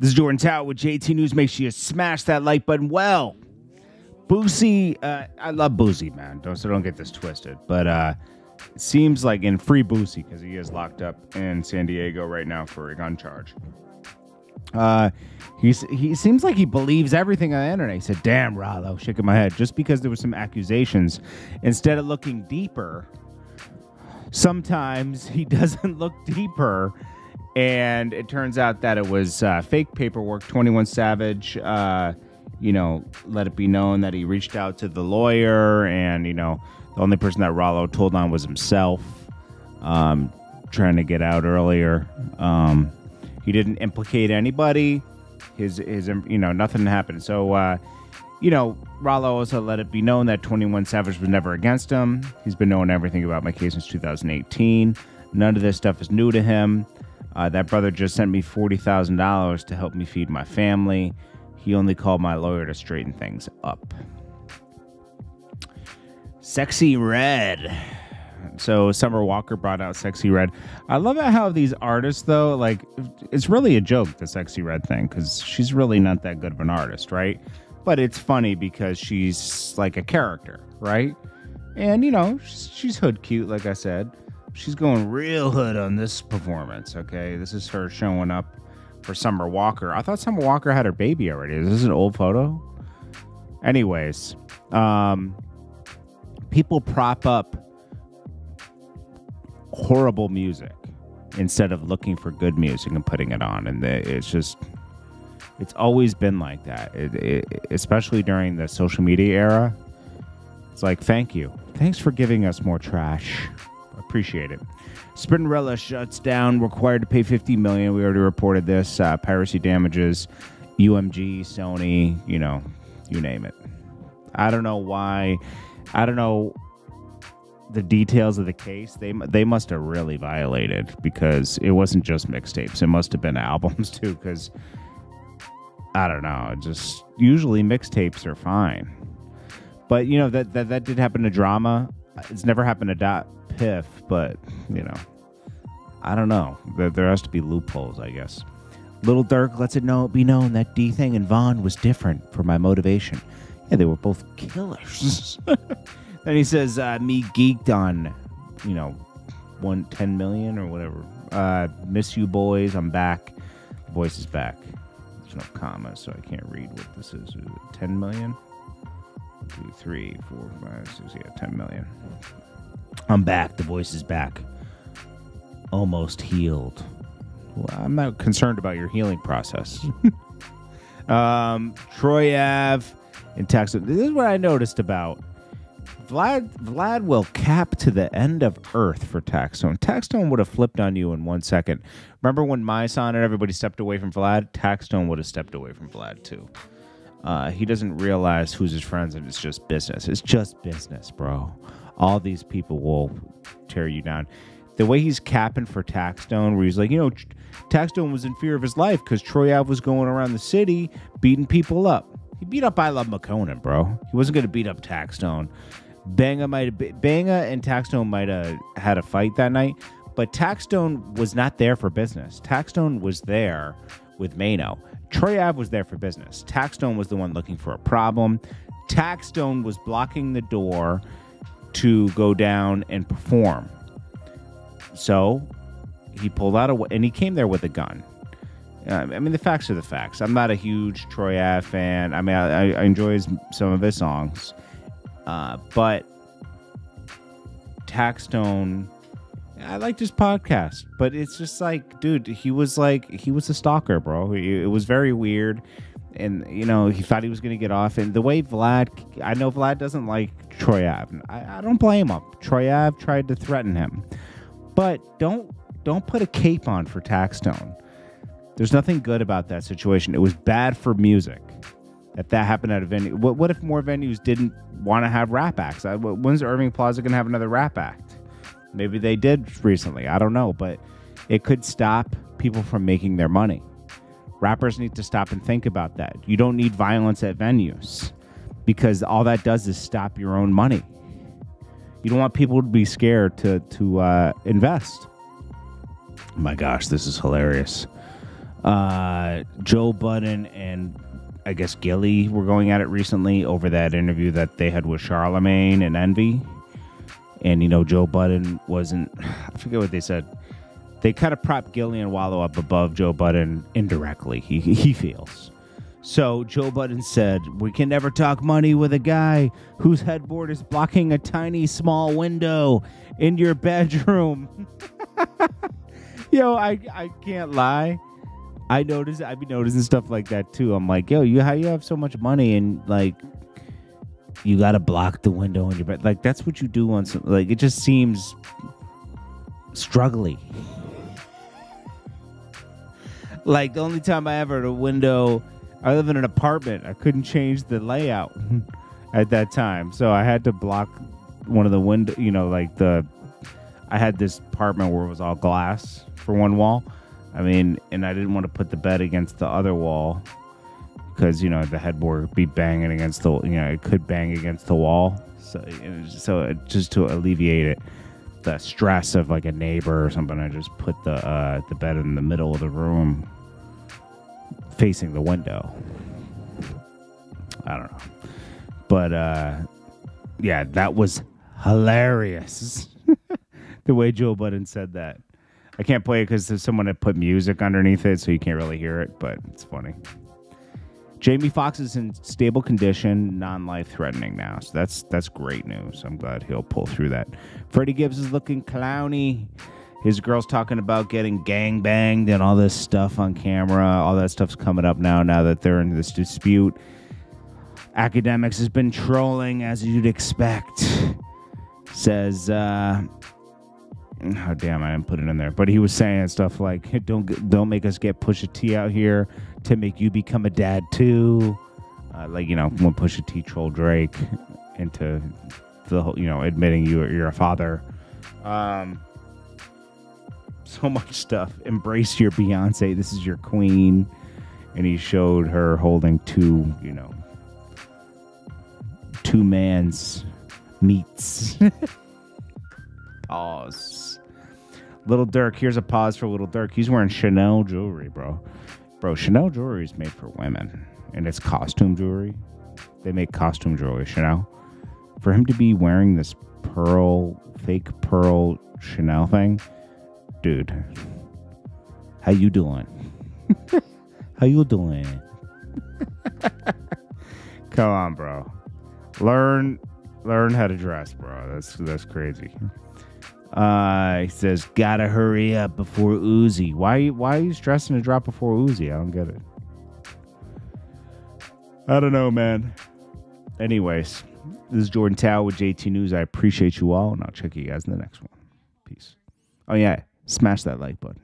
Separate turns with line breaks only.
This is Jordan Tower with JT News. Make sure you smash that like button. Well, Boosie, I love Boosie, man. Don't get this twisted. But it seems like in free Boosie, because he is locked up in San Diego right now for a gun charge. He seems like he believes everything on the internet. He said, damn, Rollo, shaking my head. Just because there were some accusations, instead of looking deeper, sometimes he doesn't look deeper. And it turns out that it was fake paperwork. 21 Savage, let it be known that he reached out to the lawyer. And, the only person that Rollo told on was himself, trying to get out earlier. He didn't implicate anybody. His nothing happened. So, Rollo also let it be known that 21 Savage was never against him. He's been knowing everything about my case since 2018. None of this stuff is new to him. That brother just sent me $40,000 to help me feed my family. He only called my lawyer to straighten things up. Sexy Red. So Summer Walker brought out Sexy Red. I love how these artists, though, it's really a joke, the Sexy Red thing, because she's really not that good of an artist, right? But it's funny because she's like a character, right? And, she's hood cute, like I said. She's going real hood on this performance, okay? This is her showing up for Summer Walker. I thought Summer Walker had her baby already. Is this an old photo? Anyways, people prop up horrible music instead of looking for good music and putting it on. And it's always been like that, especially during the social media era. It's like, thank you. Thanks for giving us more trash. Appreciate it. Spinrilla shuts down, required to pay $50 million. We already reported this. Piracy damages, UMG, Sony, you name it. I don't know why. I don't know the details of the case. They must have really violated, because it wasn't just mixtapes. It must have been albums too, because I don't know. Just usually mixtapes are fine. But that did happen to Drama. It's never happened to Piff, but I don't know. There has to be loopholes, I guess. Little Durk lets it be known that D-Thing and Vaughn was different for my motivation. Yeah, they were both killers. Then he says, me geeked on, 10 million or whatever. Miss you boys, I'm back. The voice is back. There's no comma, so I can't read what this is. Is it 10 million? 1, 2, 3, 4, 5, 6, 10 million. I'm back. The voice is back. Almost healed. Well, I'm not concerned about your healing process. Troy Ave in Texas. This is what I noticed about Vlad will cap to the end of Earth for Taxstone. Taxstone would have flipped on you in 1 second. Remember when Myson and everybody stepped away from Vlad? Taxstone would have stepped away from Vlad too. He doesn't realize who's his friends, and it's just business. It's just business, bro. All these people will tear you down. The way he's capping for Taxstone, where he's like, Taxstone was in fear of his life because Troy Ave was going around the city beating people up. He beat up I Love McConan, bro. He wasn't going to beat up Taxstone. Banga and Taxstone might have had a fight that night, but Taxstone was not there for business. Taxstone was there with Mano. Troy Ave was there for business. Taxstone was the one looking for a problem. Taxstone was blocking the door to go down and perform. So he pulled out and he came there with a gun. The facts are the facts. I'm not a huge Troy Ave fan. I enjoy some of his songs. But Taxstone, I liked his podcast, but it's just like, dude, he was a stalker, bro. It was very weird. And, he thought he was going to get off. And the way I know Vlad doesn't like Troy Ave. I don't blame him. Troy Ave tried to threaten him. But don't put a cape on for Taxstone. There's nothing good about that situation. It was bad for music that happened at a venue. What if more venues didn't want to have rap acts? When's Irving Plaza going to have another rap act? Maybe they did recently. I don't know. But it could stop people from making their money. Rappers need to stop and think about that. You don't need violence at venues, because all that does is stop your own money. You don't want people to be scared to invest. My gosh, this is hilarious. Joe Budden and I guess Gilly were going at it recently over that interview that they had with Charlemagne and Envy. And, you know, Joe Budden wasn't, I forget what they said. They kind of propped Gilly and Wallow up above Joe Budden indirectly, he feels. So Joe Budden said, we can never talk money with a guy whose headboard is blocking a tiny, small window in your bedroom. Yo, I can't lie. I've been noticing stuff like that too. I'm like, yo, how you have so much money and like you gotta block the window in your bed? Like that's what you do on some. Like it just seems struggly. Like the only time I ever had a window, I live in an apartment. I couldn't change the layout at that time, so I had to block one of the window. You know, like I had this apartment where it was all glass for one wall. I mean, and I didn't want to put the bed against the other wall because, you know, the headboard would be banging against the, you know, it could bang against the wall. So just to alleviate the stress of like a neighbor or something, I just put the bed in the middle of the room facing the window. I don't know. But, yeah, that was hilarious. The way Joe Budden said that. I can't play it because there's someone that put music underneath it, so you can't really hear it, but it's funny. Jamie Foxx is in stable condition, non-life threatening now, so that's great news. I'm glad he'll pull through that. Freddie Gibbs is looking clowny. His girl's talking about getting gang banged and all this stuff on camera. All that stuff's coming up now that they're in this dispute. Academics has been trolling, as you'd expect. Says, oh damn, I didn't put it in there. But he was saying stuff like, "Don't make us get Pusha T out here to make you become a dad too." Like, you know, when Pusha T trolled Drake into the whole, you know, admitting you're a father. So much stuff. Embrace your Beyonce. This is your queen. And he showed her holding two man's meats. Pause. Little Durk. Here's a pause for Little Durk. He's wearing Chanel jewelry, bro. Bro, Chanel jewelry is made for women. And it's costume jewelry. They make costume jewelry, Chanel. For him to be wearing this fake pearl Chanel thing, dude, how you doing? How you doing? Come on, bro. Learn how to dress, bro. That's crazy. He says, gotta hurry up before Uzi. Why are you stressing to drop before Uzi? I don't get it. I don't know, man. Anyways, this is Jordan Tao with JT News. I appreciate you all, and I'll check you guys in the next one. Peace. Oh, yeah. Smash that like button.